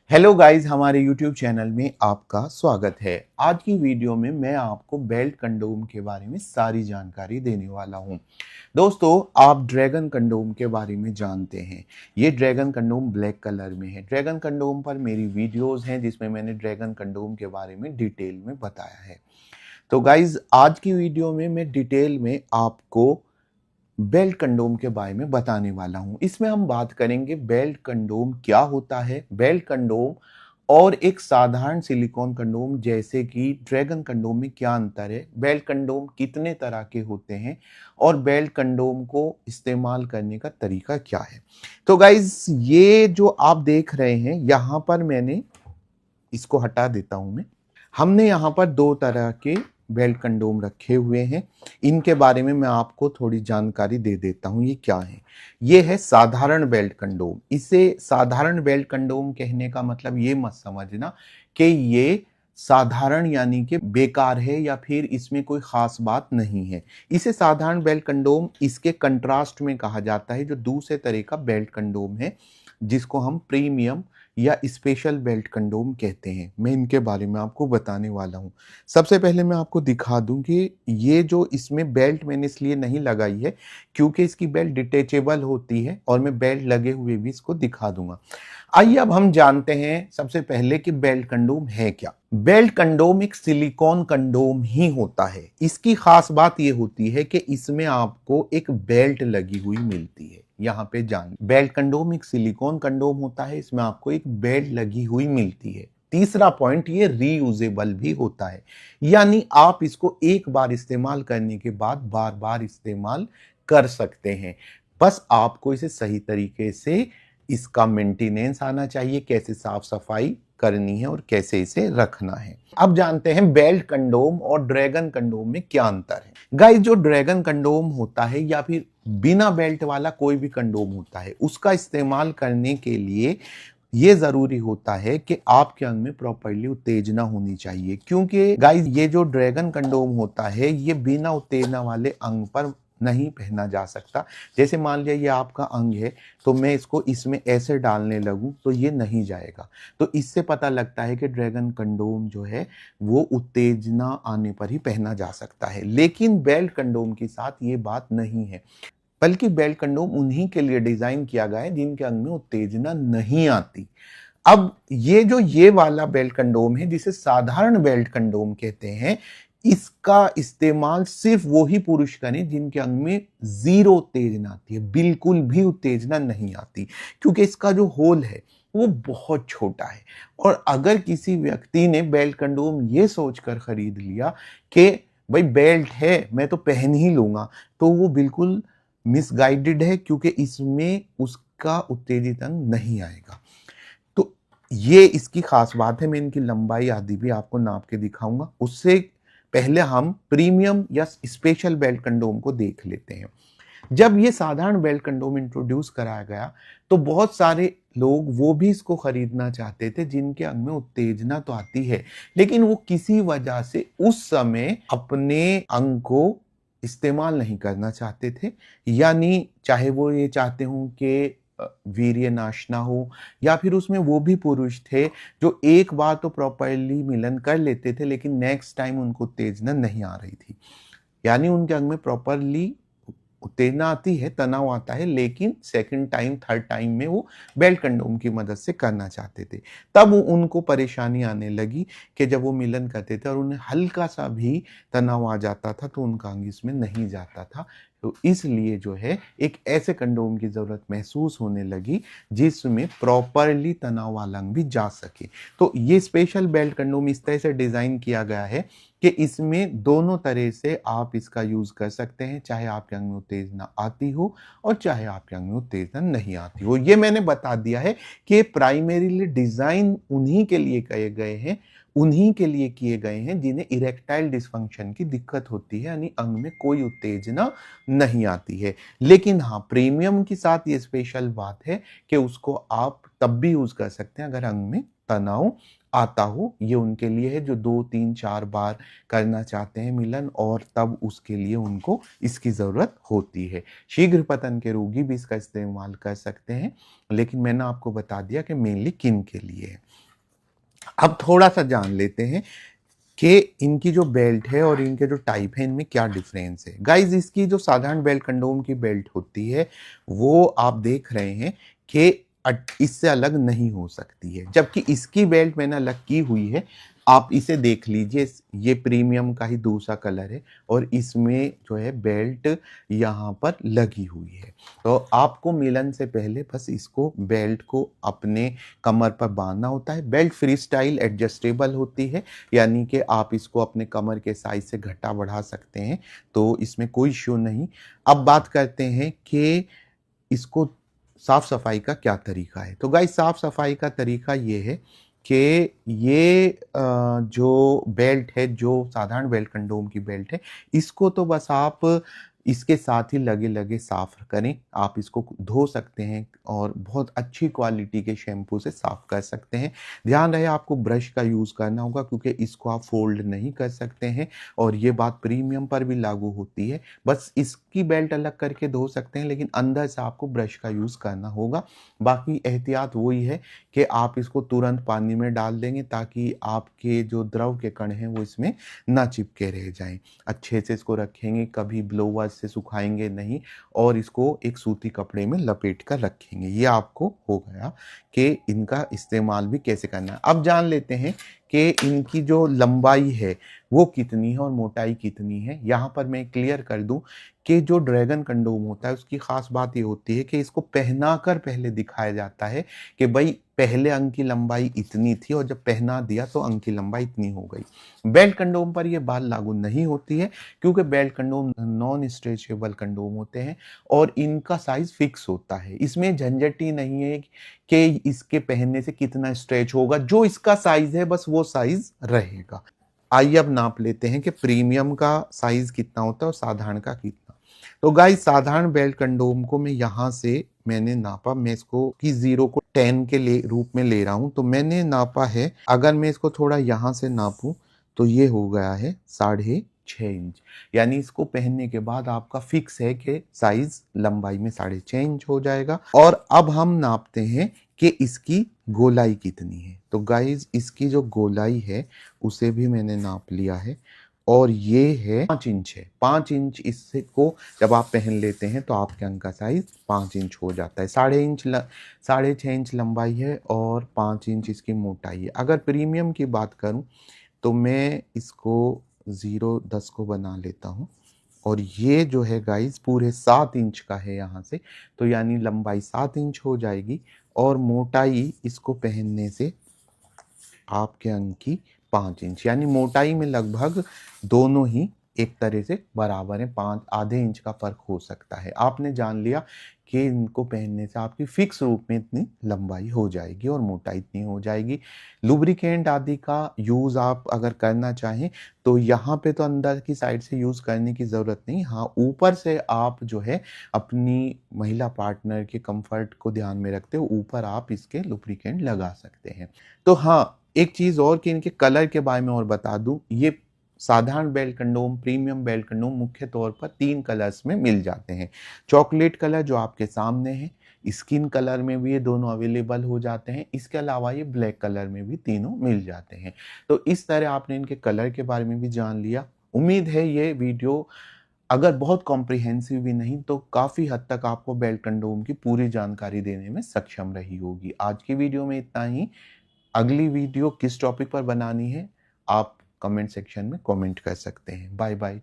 Hello guys, हमारे YouTube channel में आपका स्वागत है। आज की वीडियो में मैं आपको बेल्ट कंडोम के बारे में सारी जानकारी देने वाला हूं। दोस्तों, आप ड्रैगन कंडोम के बारे में जानते हैं। ये ड्रैगन कंडोम ब्लैक कलर में है। ड्रैगन कंडोम पर मेरी वीडियोस हैं जिसमें मैंने ड्रैगन कंडोम के बारे में डिटेल में बताया है। तो गाइस, आज की वीडियो में मैं डिटेल में आपको बेल्ट कंडोम के बारे में बताने वाला हूं। इसमें हम बात करेंगे बेल्ट कंडोम क्या होता है, बेल्ट कंडोम और एक साधारण सिलिकॉन कंडोम जैसे कि ड्रैगन कंडोम में क्या अंतर है, बेल्ट कंडोम कितने तरह के होते हैं और बेल्ट कंडोम को इस्तेमाल करने का तरीका क्या है। तो गाइज, ये जो आप देख रहे हैं यहां पर मैंने इसको हटा देता हूं मैं। हमने यहाँ पर दो तरह के बेल्ट कंडोम रखे हुए हैं। इनके बारे में मैं आपको थोड़ी जानकारी दे देता हूँ ये क्या है। ये है साधारण बेल्ट कंडोम। इसे साधारण बेल्ट कंडोम कहने का मतलब ये मत समझना कि ये साधारण यानी कि बेकार है या फिर इसमें कोई खास बात नहीं है। इसे साधारण बेल्ट कंडोम इसके कंट्रास्ट में कहा जाता है जो दूसरे तरह का बेल्ट कंडोम है जिसको हम प्रीमियम या स्पेशल बेल्ट कंडोम कहते हैं। मैं इनके बारे में आपको बताने वाला हूँ। सबसे पहले मैं आपको दिखा दूं कि ये जो इसमें बेल्ट मैंने इसलिए नहीं लगाई है क्योंकि इसकी बेल्ट डिटेचेबल होती है और मैं बेल्ट लगे हुए भी इसको दिखा दूंगा। आइए अब हम जानते हैं सबसे पहले कि बेल्ट कंडोम है क्या। बेल्ट कंडोम एक सिलिकॉन कंडोम ही होता है। इसकी खास बात यह होती है कि इसमें आपको एक बेल्ट लगी हुई मिलती है। यहाँ पे जान, बेल्ट कंडोम एक सिलिकॉन कंडोम होता है, इसमें आपको एक बेल्ट लगी हुई मिलती है। तीसरा पॉइंट, ये रीयूजेबल भी होता है, यानी आप इसको एक बार इस्तेमाल करने के बाद बार बार इस्तेमाल कर सकते हैं। बस आपको इसे सही तरीके से इसका मेंटेनेंस आना चाहिए, कैसे साफ सफाई करनी है और कैसे इसे रखना है। अब जानते हैं बेल्ट कंडोम और ड्रैगन कंडोम में क्या अंतर है। गाइस, जो ड्रैगन कंडोम होता है या फिर बिना बेल्ट वाला कोई भी कंडोम होता है, उसका इस्तेमाल करने के लिए ये जरूरी होता है कि आपके अंग में प्रॉपर्ली उत्तेजना होनी चाहिए। क्योंकि गाइस, ये जो ड्रैगन कंडोम होता है ये बिना उत्तेजना वाले अंग पर नहीं पहना जा सकता। जैसे मान लिया ये आपका अंग है तो मैं इसको इसमें ऐसे डालने लगूं तो ये नहीं जाएगा। तो इससे पता लगता है कि ड्रैगन कंडोम जो है वो उत्तेजना आने पर ही पहना जा सकता है। लेकिन बेल्ट कंडोम के साथ ये बात नहीं है, बल्कि बेल्ट कंडोम उन्हीं के लिए डिजाइन किया गया है जिनके अंग में उत्तेजना नहीं आती। अब ये वाला बेल्ट कंडोम है जिसे साधारण बेल्ट कंडोम कहते हैं, इसका इस्तेमाल सिर्फ वो ही पुरुष करें जिनके अंग में जीरो उत्तेजना आती है, बिल्कुल भी उत्तेजना नहीं आती। क्योंकि इसका जो होल है वो बहुत छोटा है। और अगर किसी व्यक्ति ने बेल्ट कंडोम ये सोचकर खरीद लिया कि भाई बेल्ट है मैं तो पहन ही लूंगा, तो वो बिल्कुल मिसगाइडेड है, क्योंकि इसमें उसका उत्तेजित अंग नहीं आएगा। तो ये इसकी खास बात है। मैं इनकी लंबाई आदि भी आपको नाप के दिखाऊंगा। उससे पहले हम प्रीमियम या स्पेशल बेल्ट कंडोम को देख लेते हैं। जब ये साधारण बेल्ट कंडोम इंट्रोड्यूस कराया गया तो बहुत सारे लोग वो भी इसको खरीदना चाहते थे जिनके अंग में उत्तेजना तो आती है, लेकिन वो किसी वजह से उस समय अपने अंग को इस्तेमाल नहीं करना चाहते थे। यानी चाहे वो ये चाहते हों कि वीर्य नाश ना हो, या फिर उसमें वो भी पुरुष थे जो एक बार तो प्रॉपरली मिलन कर लेते थे लेकिन नेक्स्ट टाइम उनको उत्तेजना नहीं आ रही थी। यानी उनके अंग में प्रॉपरली उत्तेजना आती है, तनाव आता है, लेकिन सेकंड टाइम थर्ड टाइम में वो बेल्ट कंडोम की मदद से करना चाहते थे। तब उनको परेशानी आने लगी कि जब वो मिलन करते थे और उन्हें हल्का सा भी तनाव आ जाता था तो उनका अंग इसमें नहीं जाता था। तो इसलिए जो है एक ऐसे कंडोम की जरूरत महसूस होने लगी जिसमें प्रॉपरली तनाव वाला अंग भी जा सके। तो ये स्पेशल बेल्ट कंडोम इस तरह से डिजाइन किया गया है कि इसमें दोनों तरह से आप इसका यूज कर सकते हैं, चाहे आपके अंग में उत्तेजना आती हो और चाहे आपके अंग में उत्तेजना नहीं आती हो। ये मैंने बता दिया है कि प्राइमरीली डिजाइन उन्हीं के लिए किए गए हैं, उन्हीं के लिए किए गए हैं जिन्हें इरेक्टाइल डिसफंक्शन की दिक्कत होती है, यानी अंग में कोई उत्तेजना नहीं आती है। लेकिन हाँ, प्रीमियम के साथ ये स्पेशल बात है कि उसको आप तब भी यूज कर सकते हैं अगर अंग में तनाव आता हो। ये उनके लिए है जो 2, 3, 4 बार करना चाहते हैं मिलन और तब उसके लिए उनको इसकी ज़रूरत होती है। शीघ्र पतन के रोगी भी इसका इस्तेमाल कर सकते हैं, लेकिन मैंने आपको बता दिया कि मेनली किन के लिए है। अब थोड़ा-सा जान लेते हैं कि इनकी जो बेल्ट है और इनके जो टाइप है इनमें क्या डिफरेंस है। गाइस, इसकी जो साधारण बेल्ट कंडोम की बेल्ट होती है वो आप देख रहे हैं कि इससे अलग नहीं हो सकती है, जबकि इसकी बेल्ट मैंने अलग की हुई है। आप इसे देख लीजिए, ये प्रीमियम का ही दूसरा कलर है और इसमें जो है बेल्ट यहाँ पर लगी हुई है। तो आपको मिलन से पहले बस इसको बेल्ट को अपने कमर पर बांधना होता है। बेल्ट फ्री स्टाइल एडजस्टेबल होती है, यानी कि आप इसको अपने कमर के साइज से घटा बढ़ा सकते हैं, तो इसमें कोई इश्यू नहीं। अब बात करते हैं कि इसको साफ सफाई का क्या तरीका है। तो गाइस, साफ सफाई का तरीका ये है कि ये जो बेल्ट है, जो साधारण बेल्ट कंडोम की बेल्ट है, इसको तो बस आप इसके साथ ही लगे लगे साफ करें। आप इसको धो सकते हैं और बहुत अच्छी क्वालिटी के शैम्पू से साफ कर सकते हैं। ध्यान रहे आपको ब्रश का यूज़ करना होगा, क्योंकि इसको आप फोल्ड नहीं कर सकते हैं और ये बात प्रीमियम पर भी लागू होती है। बस इसकी बेल्ट अलग करके धो सकते हैं, लेकिन अंदर से आपको ब्रश का यूज़ करना होगा। बाकी एहतियात वही है कि आप इसको तुरंत पानी में डाल देंगे ताकि आपके जो द्रव के कण हैं वो इसमें ना चिपके रह जाएं। अच्छे से इसको रखेंगे, कभी ब्लोवर से सुखाएंगे नहीं और इसको एक सूती कपड़े में लपेट कर रखेंगे। ये आपको हो गया कि इनका इस्तेमाल भी कैसे करना है। अब जान लेते हैं कि इनकी जो लंबाई है वो कितनी है और मोटाई कितनी है। यहाँ पर मैं क्लियर कर दूं कि जो ड्रैगन कंडोम होता है उसकी खास बात ये होती है कि इसको पहनाकर पहले दिखाया जाता है कि भाई पहले अंग की लंबाई इतनी थी और जब पहना दिया तो अंग की लंबाई इतनी हो गई। बेल्ट कंडोम पर यह बात लागू नहीं होती है, क्योंकि belt condom non stretchable condom होते हैं और इनका साइज फिक्स होता है। इसमें झंझट ही नहीं है कि इसके पहनने से कितना स्ट्रेच होगा, जो इसका साइज है बस वो साइज रहेगा। आइए अब नाप लेते हैं कि प्रीमियम का साइज कितना होता है और साधारण का कितना। तो गाइस, साधारण बेल्ट कंडोम को मैं यहाँ से मैंने नापा, मैं इसको की 0 को 10 के रूप में ले रहा हूं। तो मैंने नापा है, अगर मैं इसको थोड़ा यहाँ से नापूं तो ये हो गया है 6.5 इंच। यानी इसको पहनने के बाद आपका फिक्स है कि साइज लंबाई में 6.5 इंच हो जाएगा। और अब हम नापते हैं कि इसकी गोलाई कितनी है। तो गाइज, इसकी जो गोलाई है उसे भी मैंने नाप लिया है और ये है 5 इंच है। 5 इंच इससे को जब आप पहन लेते हैं तो आपके अंग का साइज 5 इंच हो जाता है। 6.5 इंच लंबाई है और 5 इंच इसकी मोटाई है। अगर प्रीमियम की बात करूं तो मैं इसको 0.10 को बना लेता हूं और ये जो है गाइज पूरे 7 इंच का है यहाँ से, तो यानी लंबाई 7 इंच हो जाएगी और मोटाई इसको पहनने से आपके अंग की 5 इंच, यानी मोटाई में लगभग दोनों ही एक तरह से बराबर है। 5 आधे इंच का फर्क हो सकता है। आपने जान लिया कि इनको पहनने से आपकी फिक्स रूप में इतनी लंबाई हो जाएगी और मोटाई इतनी हो जाएगी। लुब्रिकेंट आदि का यूज़ आप अगर करना चाहें तो यहाँ पे तो अंदर की साइड से यूज़ करने की ज़रूरत नहीं। हाँ, ऊपर से आप जो है अपनी महिला पार्टनर के कंफर्ट को ध्यान में रखते हो ऊपर आप इसके लुब्रिकेंट लगा सकते हैं। तो हाँ, एक चीज़ और कि इनके कलर के बारे में और बता दूं, ये साधारण belt condom, premium belt condom मुख्य तौर पर 3 कलर्स में मिल जाते हैं। चॉकलेट कलर जो आपके सामने है, स्किन कलर में भी ये दोनों अवेलेबल हो जाते हैं। इसके अलावा ये ब्लैक कलर में भी तीनों मिल जाते हैं। तो इस तरह आपने इनके कलर के बारे में भी जान लिया। उम्मीद है ये वीडियो अगर बहुत कॉम्प्रिहेंसिव भी नहीं तो काफ़ी हद तक आपको बेल्ट कंडोम की पूरी जानकारी देने में सक्षम रही होगी। आज की वीडियो में इतना ही। अगली वीडियो किस टॉपिक पर बनानी है आप कमेंट सेक्शन में कमेंट कर सकते हैं। Bye bye.